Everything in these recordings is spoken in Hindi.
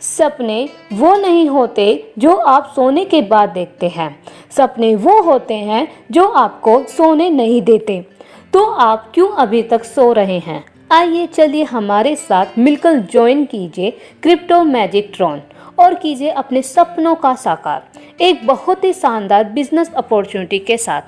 सपने वो नहीं होते जो आप सोने के बाद देखते हैं। सपने वो होते हैं जो आपको सोने नहीं देते। तो आप क्यों अभी तक सो रहे हैं? आइए चलिए हमारे साथ मिलकर ज्वाइन कीजिए क्रिप्टो मैजिक ट्रॉन और कीजिए अपने सपनों का साकार एक बहुत ही शानदार बिजनेस अपॉर्चुनिटी के साथ।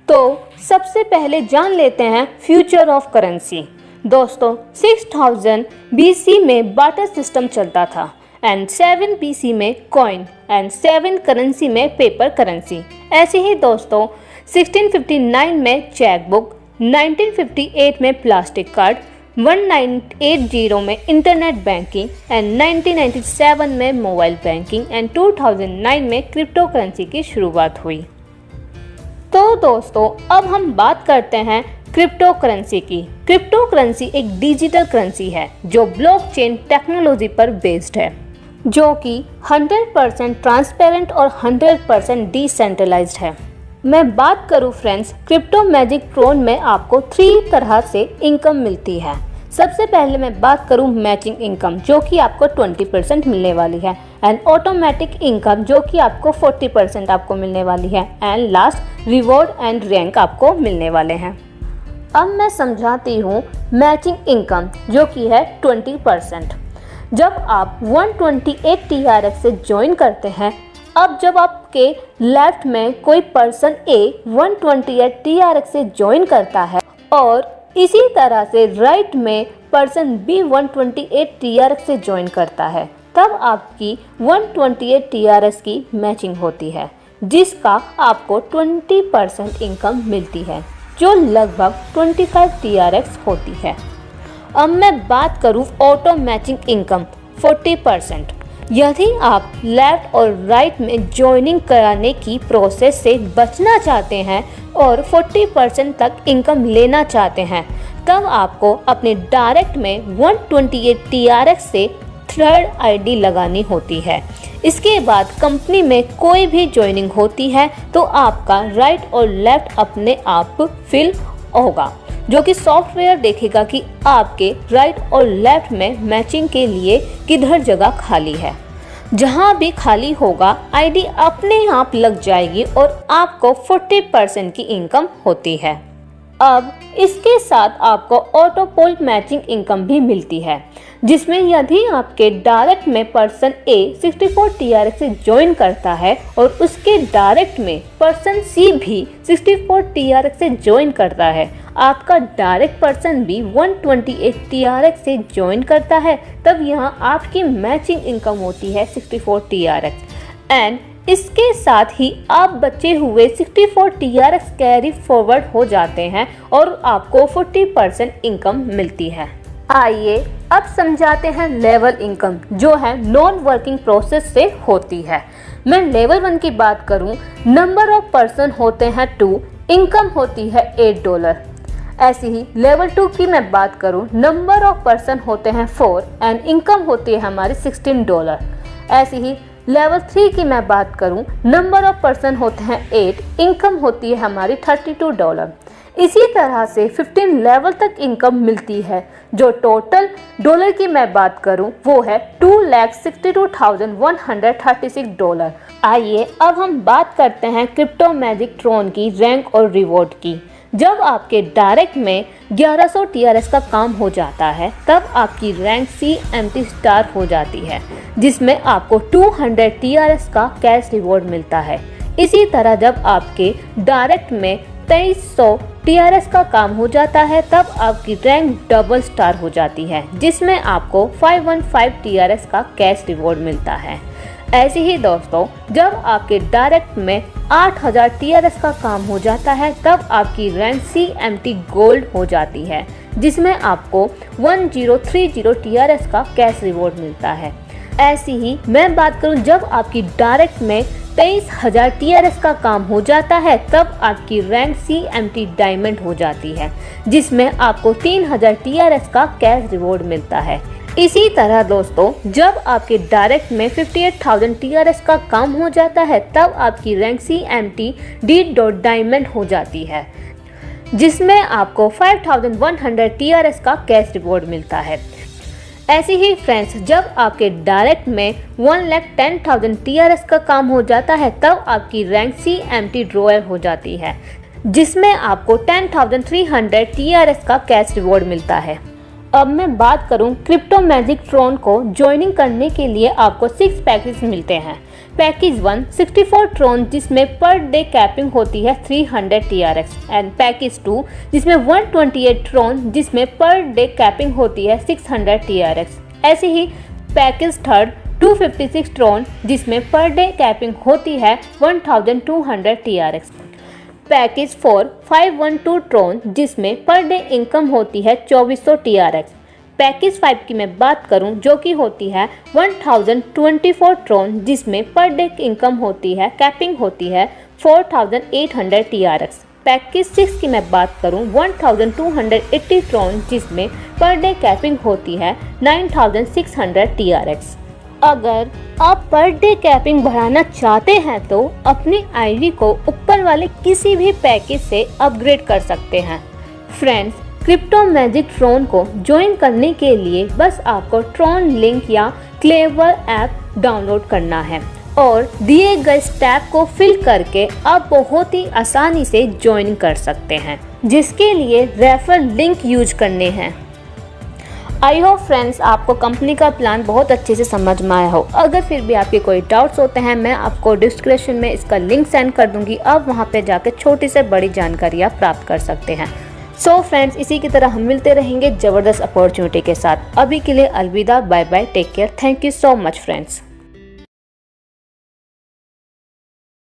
तो सबसे पहले जान लेते हैं फ्यूचर ऑफ करेंसी। दोस्तों 6000 BC में बार्टर सिस्टम चलता था एंड 7 BC में कॉइन एंड 7 करेंसी में पेपर करेंसी। ऐसे ही दोस्तों 1659 में चेक बुक, 1958 में प्लास्टिक कार्ड, 1980 में इंटरनेट बैंकिंग एंड 1997 में मोबाइल बैंकिंग एंड 2009 में क्रिप्टो करेंसी की शुरुआत हुई। तो दोस्तों अब हम बात करते हैं क्रिप्टो करेंसी की। क्रिप्टो करेंसी एक डिजिटल करेंसी है जो ब्लॉकचेन टेक्नोलॉजी पर बेस्ड है, जो कि 100% ट्रांसपेरेंट और 100% डिसेंट्रलाइज्ड है। मैं बात करूं फ्रेंड्स, क्रिप्टो मैजिक ट्रॉन में आपको 3 तरह से इनकम मिलती है। सबसे पहले मैं बात करूं मैचिंग इनकम, जो कि आपको 20% मिलने वाली है, एंड ऑटोमेटिक इनकम जो कि आपको 40% आपको मिलने वाली है, and last reward and rank आपको मिलने वाले हैं। अब मैं समझाती हूँ मैचिंग इनकम, जो कि है 20%। जब आप 128 TRX से ज्वाइन करते हैं, अब जब आपके लेफ्ट में कोई पर्सन A 128 TRX से ज्वाइन करता है और इसी तरह से राइट में पर्सन B 128 TRX से ज्वाइन करता है, तब आपकी 128 TRX की मैचिंग होती है, जिसका आपको 20% इनकम मिलती है, जो लगभग 25 TRX होती है। अब मैं बात करूं ऑटो मैचिंग इनकम 40%। यदि आप लेफ्ट और राइट में ज्वाइनिंग कराने की प्रोसेस से बचना चाहते हैं और 40% तक इनकम लेना चाहते हैं, तब आपको अपने डायरेक्ट में 128 TRX से थर्ड ID लगानी होती है। इसके बाद कंपनी में कोई भी ज्वाइनिंग होती है तो आपका राइट और लेफ्ट अपने आप फिल होगा, जो कि सॉफ्टवेयर देखेगा कि आपके राइट और लेफ्ट में मैचिंग के लिए किधर जगह खाली है। जहां भी खाली होगा ID अपने आप लग जाएगी और आपको 40% की इनकम होती है। अब इसके साथ आपको ऑटो पोल मैचिंग इनकम भी मिलती है, जिसमें यदि आपके डायरेक्ट में पर्सन A 64 TRX से ज्वाइन करता है और उसके डायरेक्ट में पर्सन C भी 64 TRX से ज्वाइन करता है, आपका डायरेक्ट पर्सन भी 128 TRX से ज्वाइन करता है, तब यहाँ आपकी मैचिंग इनकम होती है 64 TRX। एंड इसके साथ ही आप बचे हुए 64 TRX कैरी फॉरवर्ड हो जाते हैं और आपको 40% इनकम मिलती है। आइए अब समझाते हैं लेवल इनकम, जो है नॉन वर्किंग प्रोसेस से होती है। मैं लेवल 1 की बात करूं, नंबर ऑफ पर्सन होते हैं 2, इनकम होती है $8। ऐसे ही लेवल 2 की मैं बात करूं, नंबर ऑफ पर्सन होते हैं 4 एंड इनकम होती है हमारी $16। ऐसे ही लेवल 3 की मैं बात करूं, नंबर ऑफ पर्सन होते हैं 8, इनकम होती है हमारी $32। इसी तरह से 15 लेवल तक इनकम मिलती है, जो टोटल डॉलर की मैं बात करूं वो है $2,62,136। आइए अब हम बात करते हैं क्रिप्टो मैजिक ट्रॉन की रैंक और रिवॉर्ड की। जब आपके डायरेक्ट में 1100 TRX का काम हो जाता है, तब आपकी रैंक CMT स्टार हो जाती है, जिसमें आपको 200 TRX का कैश रिवॉर्ड मिलता है। इसी तरह जब आपके डायरेक्ट में 2300 TRX का काम हो जाता है, तब आपकी रैंक डबल स्टार हो जाती है, जिसमें आपको 515 TRX का कैश रिवॉर्ड मिलता है। ऐसे ही दोस्तों जब आपके डायरेक्ट में 8000 TRX का काम हो जाता है, तब आपकी रैंक CMT गोल्ड हो जाती है, जिसमें आपको 1030 TRX का कैश रिवॉर्ड मिलता है। ऐसी ही मैं बात करूं, जब आपकी डायरेक्ट में 23000 TRX का काम हो जाता है, तब आपकी रैंक CMT डायमंड हो जाती है, जिसमें आपको 3000 TRX का कैश रिवॉर्ड मिलता है। इसी तरह दोस्तों जब आपके डायरेक्ट में 58,000 TRX का काम हो जाता है, तब आपकी रैंक CMT D डायमंड हो जाती है, जिसमें आपको 5100 TRX का कैश रिवॉर्ड मिलता है। ऐसे ही फ्रेंड्स, जब आपके डायरेक्ट में 1,10,000 TRS का काम हो जाता है तब आपकी रैंक CMT रॉयल हो जाती है, जिसमें आपको 10,300 TRS का कैश रिवॉर्ड मिलता है। अब मैं बात करूं क्रिप्टो मैजिक ट्रॉन को ज्वाइनिंग करने के लिए आपको 6 पैकेज मिलते हैं। पैकेज 1 64 ट्रॉन जिसमें पर डे कैपिंग होती है 300 TRX एंड पैकेज 2 जिसमें 128 ट्रॉन जिसमें पर डे कैपिंग होती है 600 TRX। ऐसे ही पैकेज 3 256 ट्रॉन जिसमें पर डे कैपिंग होती है 1200 TRX। पैकेज 4 512 ट्रॉन जिसमें पर डे इनकम होती है 2400 TRX। पैकेज 5 की मैं बात करूं जो कि होती है 1024 ट्रॉन जिसमें पर डे इनकम होती है कैपिंग होती है 4800 TRX। पैकेज 6 की मैं बात करूं 1280 ट्रॉन जिसमें पर डे कैपिंग होती है 9600 TRX। अगर आप पर डे कैपिंग बढ़ाना चाहते हैं तो अपनी आईडी को ऊपर वाले किसी भी पैकेज से अपग्रेड कर सकते हैं। फ्रेंड्स, क्रिप्टो मैजिक ट्रॉन को ज्वाइन करने के लिए बस आपको ट्रॉन लिंक या क्लेवर ऐप डाउनलोड करना है और दिए गए स्टेप को फिल करके आप बहुत ही आसानी से ज्वाइन कर सकते हैं, जिसके लिए रेफर लिंक यूज करने हैं। आई होप फ्रेंड्स आपको कंपनी का प्लान बहुत अच्छे से समझ में आया हो। अगर फिर भी आपके कोई डाउट्स होते हैं मैं आपको डिस्क्रिप्शन में इसका लिंक सेंड कर दूंगी, आप वहां पे जाकर छोटी से बड़ी जानकारियाँ प्राप्त कर सकते हैं। सो फ्रेंड्स, इसी की तरह हम मिलते रहेंगे ज़बरदस्त अपॉर्चुनिटी के साथ। अभी के लिए अलविदा, bye bye, take care, thank you so much friends.